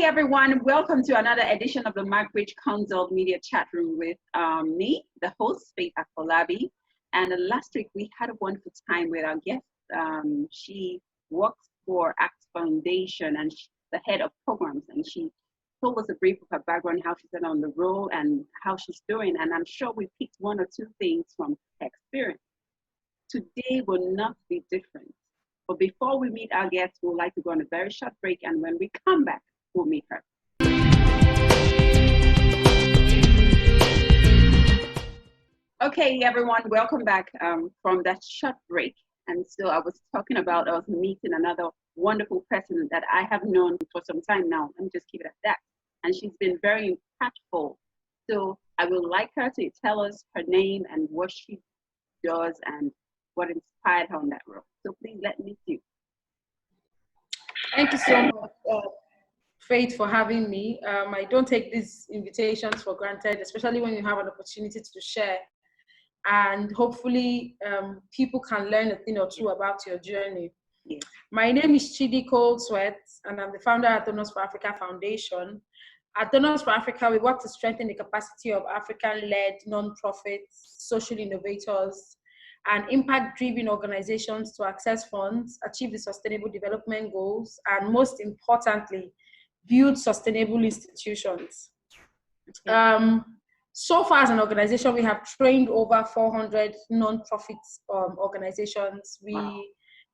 Hey everyone, welcome to another edition of the McbridgeConsult Media Chat Room with me, the host, Faith Afolabi. And last week we had a wonderful time with our guest. She works for ACT Foundation and she's the head of programs. And she told us a brief of her background, how she's been on the role and how she's doing. And I'm sure we picked one or two things from her experience. Today will not be different. But before we meet our guests, we'd like to go on a very short break. And when we come back, we'll meet her. Okay, everyone, welcome back from that short break. And so I was talking about us meeting another wonderful person that I have known for some time now. Let me just keep it at that. And she's been very impactful. So I would like her to tell us her name and what she does and what inspired her on that road. So please let me see. Thank you so much, Faith, for having me. I don't take these invitations for granted, especially when you have an opportunity to share. And hopefully people can learn a thing or two about your journey. Yeah. My name is Chidi Koldsweat, and I'm the founder at Donors for Africa Foundation. At Donors for Africa, we work to strengthen the capacity of African-led nonprofits, social innovators, and impact-driven organizations to access funds, achieve the sustainable development goals, and most importantly, build sustainable institutions. So far as an organization, we have trained over 400 non-profit organizations. We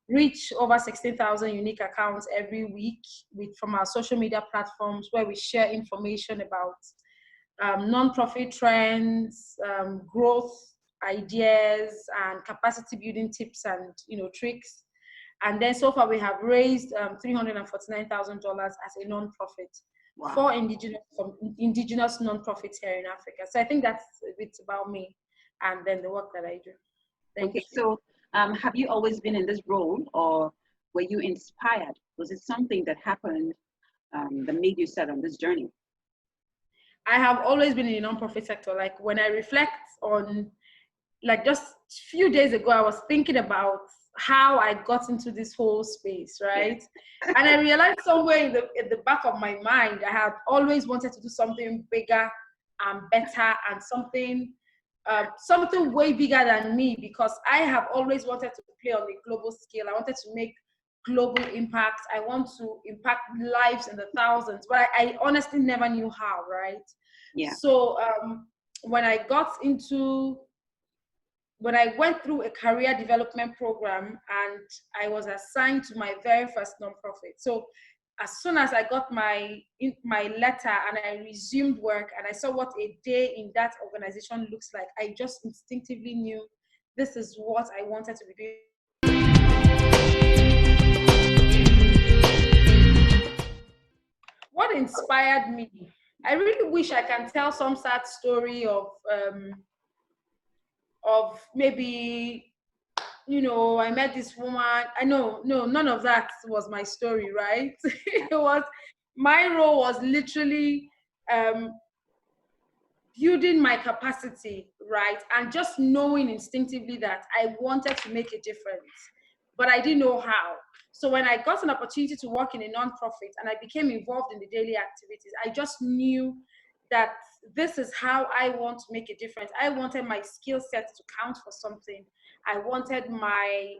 reach over 16,000 unique accounts every week from our social media platforms where we share information about non-profit trends, growth ideas, and capacity building tips and tricks. And then so far we have raised $349,000 as a non-profit. Wow. For indigenous non-profits here in Africa. So I think that's a bit about me and then the work that I do. Thank you. So have you always been in this role, or were you inspired? Was it something that happened that made you set on this journey? I have always been in the non-profit sector. Like when I reflect on, like just a few days ago, I was thinking about how I got into this whole space, right? Yeah. And I realized somewhere in the back of my mind, I had always wanted to do something bigger and better and something way bigger than me, because I have always wanted to play on a global scale. I wanted to make global impact. I want to impact lives in the thousands, but I honestly never knew how, right? Yeah. So when I went through a career development program and I was assigned to my very first nonprofit. So as soon as I got my letter and I resumed work and I saw what a day in that organization looks like, I just instinctively knew this is what I wanted to be doing. What inspired me? I really wish I can tell some sad story of maybe, I met this woman. No, none of that was my story, right? My role was literally building my capacity, right? And just knowing instinctively that I wanted to make a difference, but I didn't know how. So when I got an opportunity to work in a nonprofit and I became involved in the daily activities, I just knew that this is how I want to make a difference. I wanted my skill set to count for something. I wanted my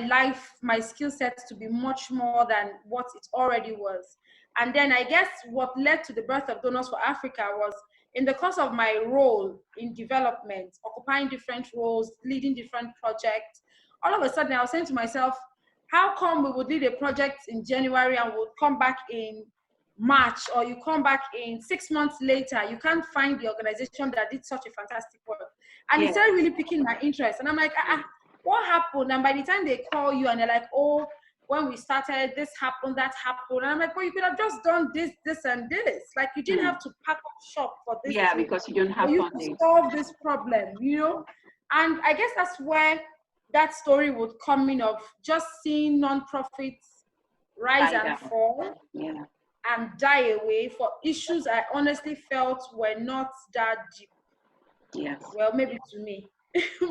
life, my skill set to be much more than what it already was. And then I guess what led to the birth of Donors for Africa was in the course of my role in development, occupying different roles, leading different projects. All of a sudden I was saying to myself, how come we would lead a project in January and would come back in March, or you come back in 6 months later, you can't find the organization that did such a fantastic work. And it started really piquing my interest. And I'm like, what happened? And by the time they call you and they're like, oh, when we started, this happened, that happened. And I'm like, well, you could have just done this, this, and this. Like you didn't have to pack up shop for this. Yeah, because you don't have funding. To solve this problem, And I guess that's where that story would come in, of just seeing nonprofits rise and fall. Yeah. And die away for issues I honestly felt were not that deep. Yes. Well, maybe to me.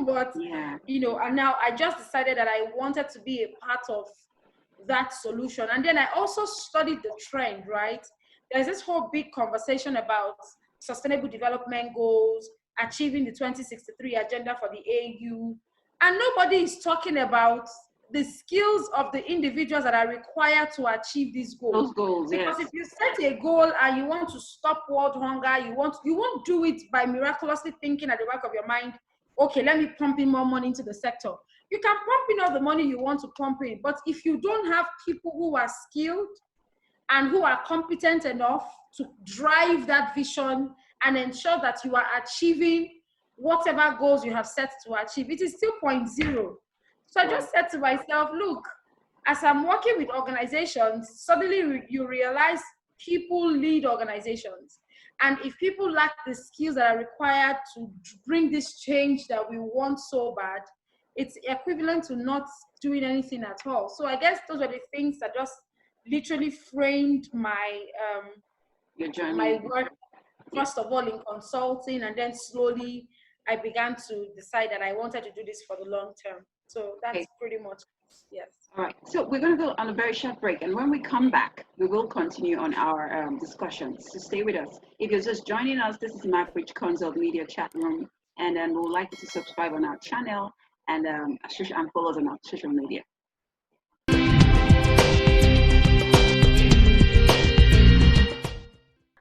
But, yeah. And now I just decided that I wanted to be a part of that solution. And then I also studied the trend, right? There's this whole big conversation about sustainable development goals, achieving the 2063 agenda for the AU. And nobody is talking about the skills of the individuals that are required to achieve these goals. Those goals, because yes. if you set a goal and you want to stop world hunger, you won't do it by miraculously thinking at the back of your mind, okay, let me pump in more money into the sector. You can pump in all the money you want to pump in, but if you don't have people who are skilled and who are competent enough to drive that vision and ensure that you are achieving whatever goals you have set to achieve, it is still 0.0. So I just said to myself, look, as I'm working with organizations, suddenly you realize people lead organizations. And if people lack the skills that are required to bring this change that we want so bad, it's equivalent to not doing anything at all. So I guess those are the things that just literally framed my Your journey. my work, first of all in consulting, and then slowly I began to decide that I wanted to do this for the long term. So that's pretty much, yes. All right, so we're going to go on a very short break, and when we come back, we will continue on our discussions. So stay with us. If you're just joining us, this is McbridgeConsult Media Chat Room, and we would like you to subscribe on our channel and follow us on our social media.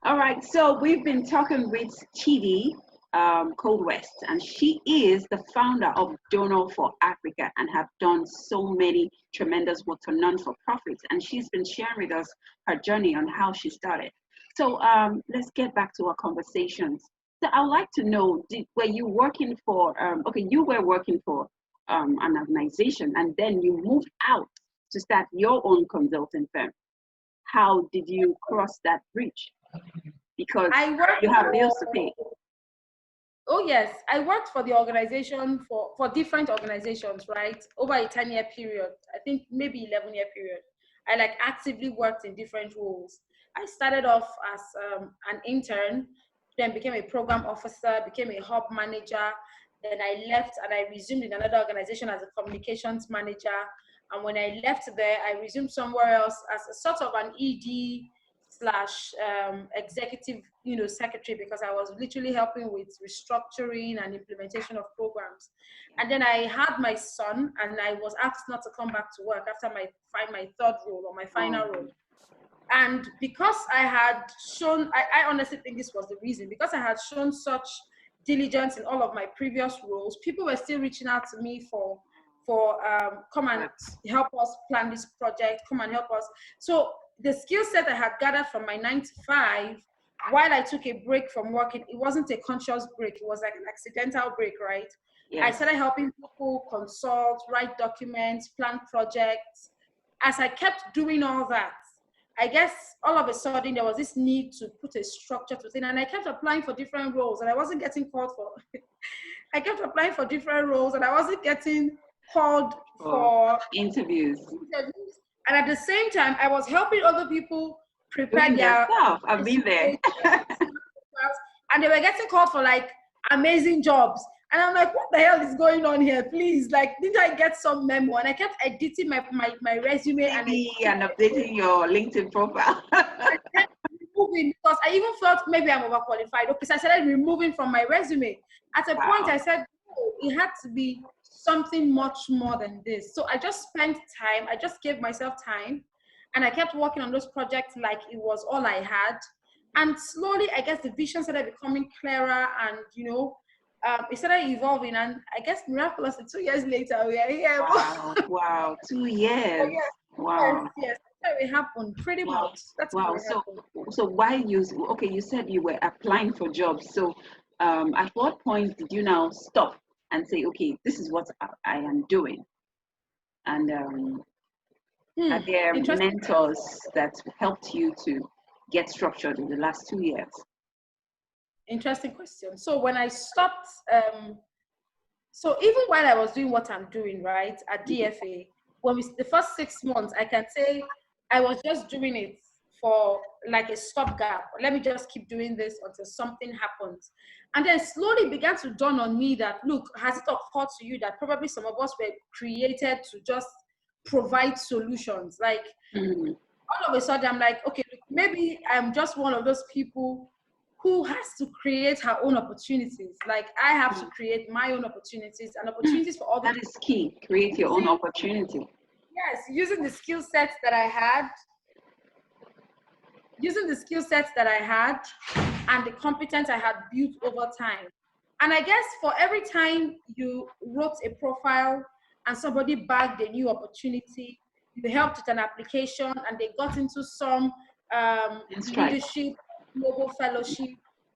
All right, so we've been talking with Chidi Koldsweat, and she is the founder of Donor for Africa and have done so many tremendous work for non-for-profits, and she's been sharing with us her journey on how she started. So let's get back to our conversations. So I'd like to know, were you working for, you were working for an organization, and then you moved out to start your own consulting firm. How did you cross that bridge? Because you have bills to pay. Oh yes, I worked for the organization for different organizations, right? Over a 10-year period, I think maybe 11-year period. I actively worked in different roles. I started off as an intern, then became a program officer, became a hub manager. Then I left and I resumed in another organization as a communications manager. And when I left there, I resumed somewhere else as a sort of an ED / executive, secretary, because I was literally helping with restructuring and implementation of programs. And then I had my son, and I was asked not to come back to work after my third role, or my final role. And because I had shown, I honestly think this was the reason, because I had shown such diligence in all of my previous roles, people were still reaching out to me for come and help us plan this project, come and help us. So the skill set I had gathered from my 9 to 5, while I took a break from working, it wasn't a conscious break, it was like an accidental break, right? Yes. I started helping people consult, write documents, plan projects. As I kept doing all that, I guess all of a sudden there was this need to put a structure to it, and I kept applying for different roles, and I wasn't getting called for. I kept applying for different roles, and I wasn't getting called for interviews. And at the same time, I was helping other people prepare their stuff. I've been there. And they were getting called for amazing jobs. And I'm like, what the hell is going on here? Please, didn't I get some memo? And I kept editing my resume and updating your LinkedIn profile. I kept removing, because I even felt maybe I'm overqualified. Okay, so I started removing from my resume. At a point, I said, oh, it had to be something much more than this. So I just spent time, I just gave myself time, and I kept working on those projects like it was all I had. And slowly, I guess the vision started becoming clearer, and it started evolving. And I guess miraculously, 2 years later, we are here. Wow, 2 years. Yes, wow. Yes, that's how it happened, pretty much. That's wow. So why you said you were applying for jobs. So at what point did you now stop and say, okay, this is what I am doing? And are there mentors that helped you to get structured in the last 2 years? Interesting question. So when I stopped, so even while I was doing what I'm doing, right, at DFA, the first 6 months, I can say I was just doing it for a stopgap. Let me just keep doing this until something happens. And then slowly began to dawn on me that, look, has it occurred to you that probably some of us were created to just provide solutions. Like all of a sudden I'm like, okay, look, maybe I'm just one of those people who has to create her own opportunities. Like I have to create my own opportunities and opportunities for others. That is key. Create your own opportunity. Yes, using the skill sets that I had, and the competence I had built over time. And I guess for every time you wrote a profile and somebody bagged a new opportunity, you helped with an application and they got into some leadership, global fellowship,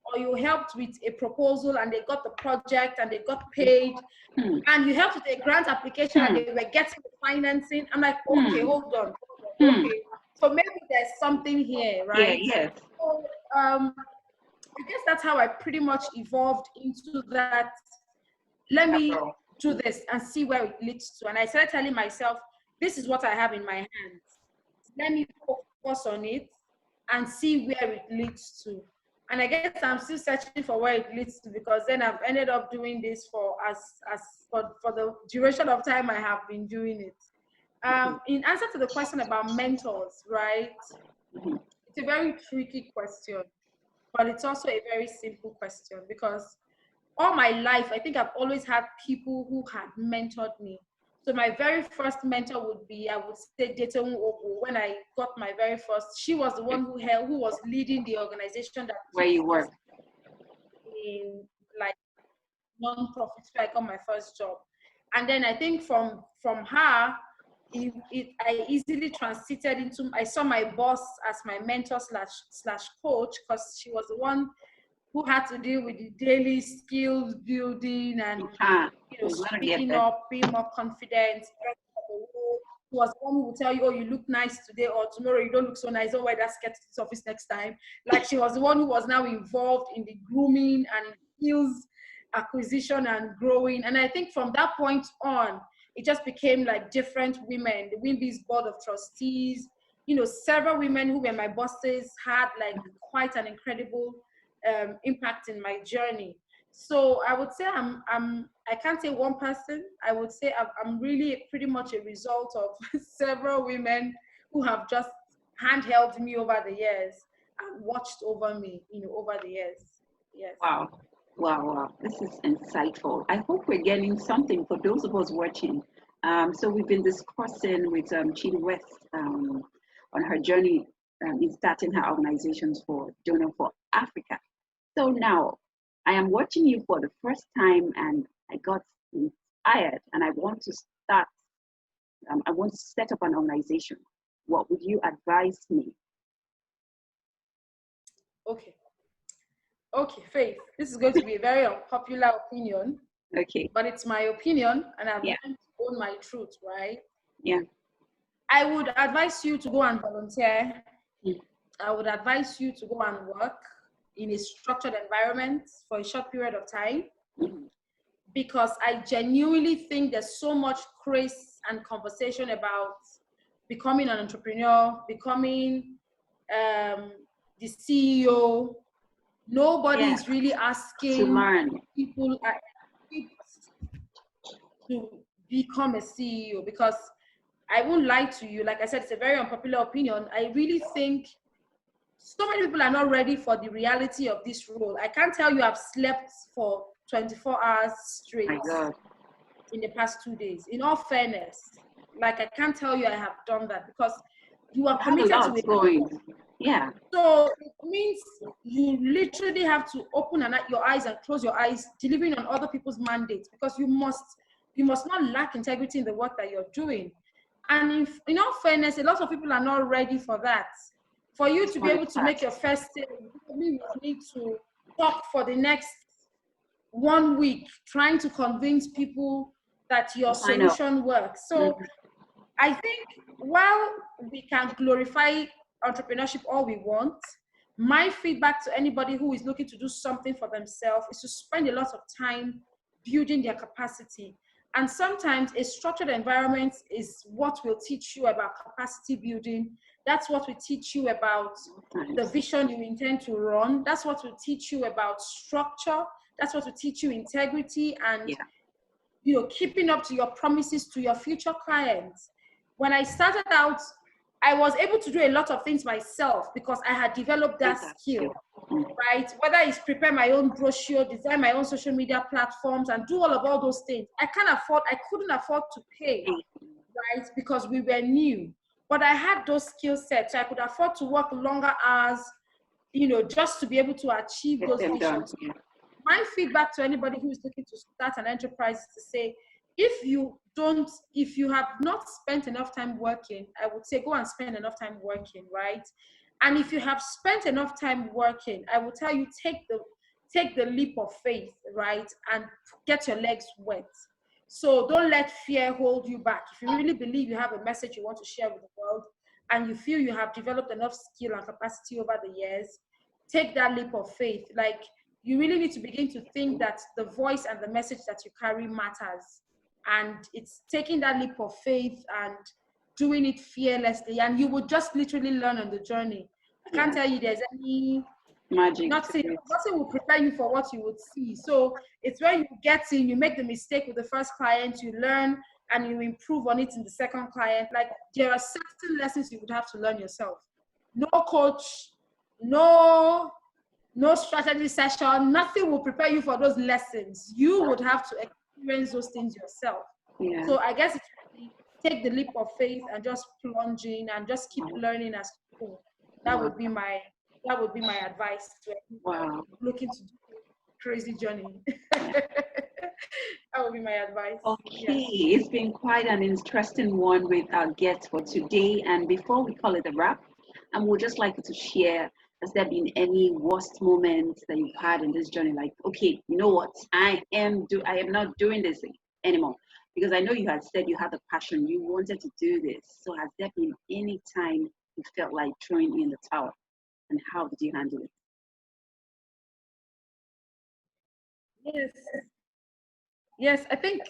or you helped with a proposal and they got the project and they got paid, and you helped with a grant application and they were getting the financing. I'm like, okay, hold on. Okay, so maybe there's something here, right? Yeah, yes. So, I guess that's how I pretty much evolved into that. Let me do this and see where it leads to. And I started telling myself, this is what I have in my hands. Let me focus on it and see where it leads to. And I guess I'm still searching for where it leads to, because then I've ended up doing this for the duration of time I have been doing it. In answer to the question about mentors, right? It's a very tricky question, but it's also a very simple question, because all my life, I think I've always had people who had mentored me. So my very first mentor would be, I would say, Deteun Ogu. When I got my very first, she was the one who was leading the organization that where you work in, like, non-profit. I got my first job, and then I think from her, I easily transited into, I saw my boss as my mentor slash coach, because she was the one who had to deal with the daily skills building and speaking up, being more confident. She was the one who would tell you, oh, you look nice today, or tomorrow you don't look so nice, don't wear that skirt to this office next time. Like, she was the one who was now involved in the grooming and skills acquisition and growing. And I think from that point on, it just became like different women. The Wimby's board of trustees, several women who were my bosses had like quite an incredible impact in my journey. So I would say I can't say one person. I would say I'm really pretty much a result of several women who have just handheld me over the years and watched over me, over the years. Yes. Wow. This is insightful. I hope we're getting something for those of us watching. So we've been discussing with Chidi West on her journey in starting her organizations for Donor for Africa. So now I am watching you for the first time and I got inspired and I want to start, I want to set up an organization. What would you advise me? Okay, Faith, this is going to be a very unpopular opinion. Okay. But it's my opinion and I'm going to own my truth, right? Yeah. I would advise you to go and volunteer. I would advise you to go and work in a structured environment for a short period of time, because I genuinely think there's so much craze and conversation about becoming an entrepreneur, becoming the CEO. Nobody is really asking people to become a CEO, because I won't lie to you. Like I said, it's a very unpopular opinion. I really think so many people are not ready for the reality of this role. I can't tell you I've slept for 24 hours straight in the past 2 days. In all fairness, like I can't tell you I have done that, because you are committed to it. Yeah. So it means you literally have to open your eyes and close your eyes, delivering on other people's mandates, because you must not lack integrity in the work that you're doing. And in all fairness, a lot of people are not ready for that. For you to be able to make your first sale, you need to talk for the next 1 week, trying to convince people that your solution works. So I think while we can glorify entrepreneurship all we want, my feedback to anybody who is looking to do something for themselves is to spend a lot of time building their capacity. And sometimes a structured environment is what will teach you about capacity building. That's what will teach you about the vision you intend to run. That's what will teach you about structure. That's what will teach you integrity and keeping up to your promises to your future clients. when I started out, I was able to do a lot of things myself because I had developed that skill, right? Whether it's prepare my own brochure, design my own social media platforms, and do all those things. I couldn't afford to pay, right? Because we were new. But I had those skill sets. So I could afford to work longer hours, you know, just to be able to achieve those visions. My feedback to anybody who is looking to start an enterprise is to say, if you have not spent enough time working, I would say go and spend enough time working, right? And if you have spent enough time working, I will tell you, take the leap of faith, right? And get your legs wet. So don't let fear hold you back. If you really believe you have a message you want to share with the world, and you feel you have developed enough skill and capacity over the years, take that leap of faith. Like, you really need to begin to think that the voice and the message that you carry matters. And it's taking that leap of faith and doing it fearlessly. And you will just literally learn on the journey. I can't tell you there's any magic. Nothing will prepare you for what you would see. So it's when you get in, you make the mistake with the first client, you learn, and you improve on it in the second client. Like, there are certain lessons you would have to learn yourself. No coach, no strategy session, nothing will prepare you for those lessons. You would have to experience those things yourself. So I guess it's really take the leap of faith and just plunge in and just keep learning as you go. That would be my advice to anyone looking to do a crazy journey. That would be my advice. Okay, It's been quite an interesting one with our guests for today. And before we call it a wrap, I would just like you to share, has there been any worst moments that you've had in this journey? Like, okay, you know what? I am not doing this anymore. Because I know you had said you had the passion, you wanted to do this. So has there been any time you felt like throwing in the towel? And how did you handle it? Yes, I think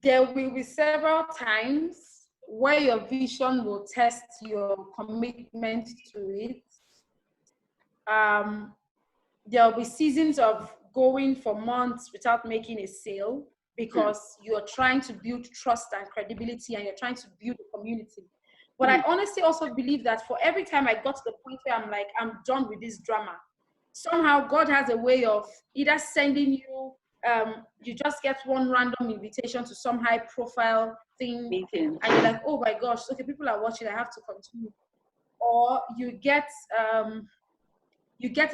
there will be several times where your vision will test your commitment to it. There will be seasons of going for months without making a sale because you're trying to build trust and credibility and you're trying to build a community. But I honestly also believe that for every time I got to the point where I'm like, I'm done with this drama, somehow God has a way of either sending you, you just get one random invitation to some high profile thing and you're like, oh my gosh, okay, people are watching, I have to continue. Or you get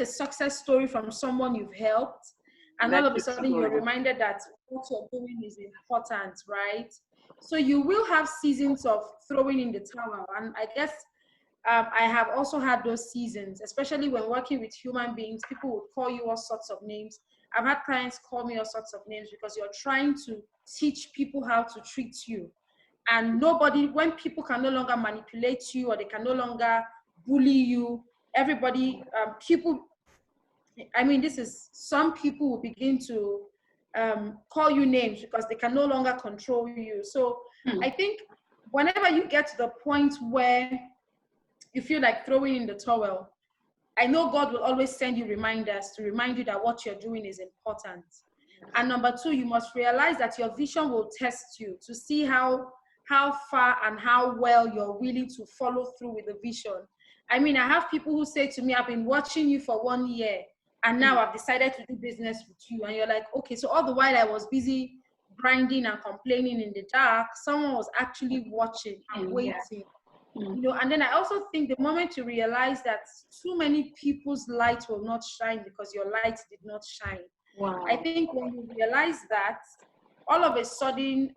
a success story from someone you've helped, and all of a sudden you're reminded that what you're doing is important, right? So you will have seasons of throwing in the towel. And I guess I have also had those seasons, especially when working with human beings. People would call you all sorts of names. I've had clients call me all sorts of names because you're trying to teach people how to treat you. And when people can no longer manipulate you or they can no longer bully you, everybody, some people will begin to call you names because they can no longer control you. So I think whenever you get to the point where you feel like throwing in the towel, I know God will always send you reminders to remind you that what you're doing is important. And number two, you must realize that your vision will test you to see how far and how well you're willing to follow through with the vision. I mean, I have people who say to me, I've been watching you for 1 year and now I've decided to do business with you. And you're like, okay, so all the while I was busy grinding and complaining in the dark, someone was actually watching and waiting. You know, and then I also think the moment you realize that too many people's light will not shine because your light did not shine. I think when you realize that, all of a sudden,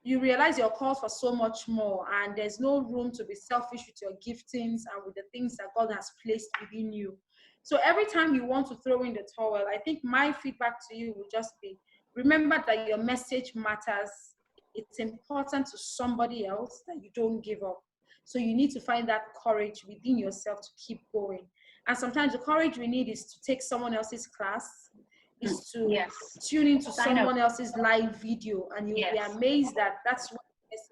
you realize you're called for so much more, and there's no room to be selfish with your giftings and with the things that God has placed within you. So every time you want to throw in the towel, I think my feedback to you would just be, remember that your message matters. It's important to somebody else that you don't give up. So you need to find that courage within yourself to keep going. And sometimes the courage we need is to take someone else's class, is to tune into someone else's live video, and you'll be amazed that that's what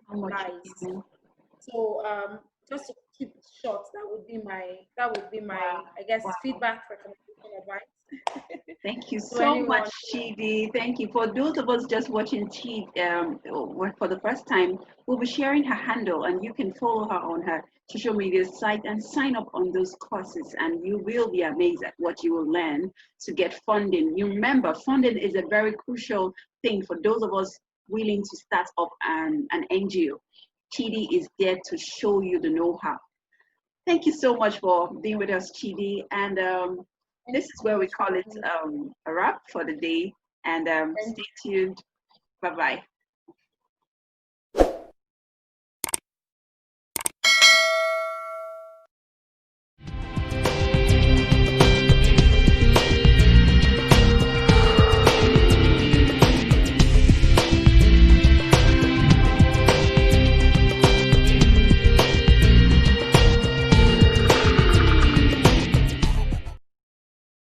the message lies. So just to keep it short, that would be my I guess feedback, recommendation, advice. Thank you to so anyone. much, Chidi. Thank you. For those of us just watching Chidi for the first time, we'll be sharing her handle, and you can follow her on her social media site and sign up on those courses, and you will be amazed at what you will learn to get funding. You remember, funding is a very crucial thing for those of us willing to start up an NGO. Chidi is there to show you the know-how. Thank you so much for being with us, Chidi. And this is where we call it a wrap for the day. And Thank stay tuned. Bye-bye.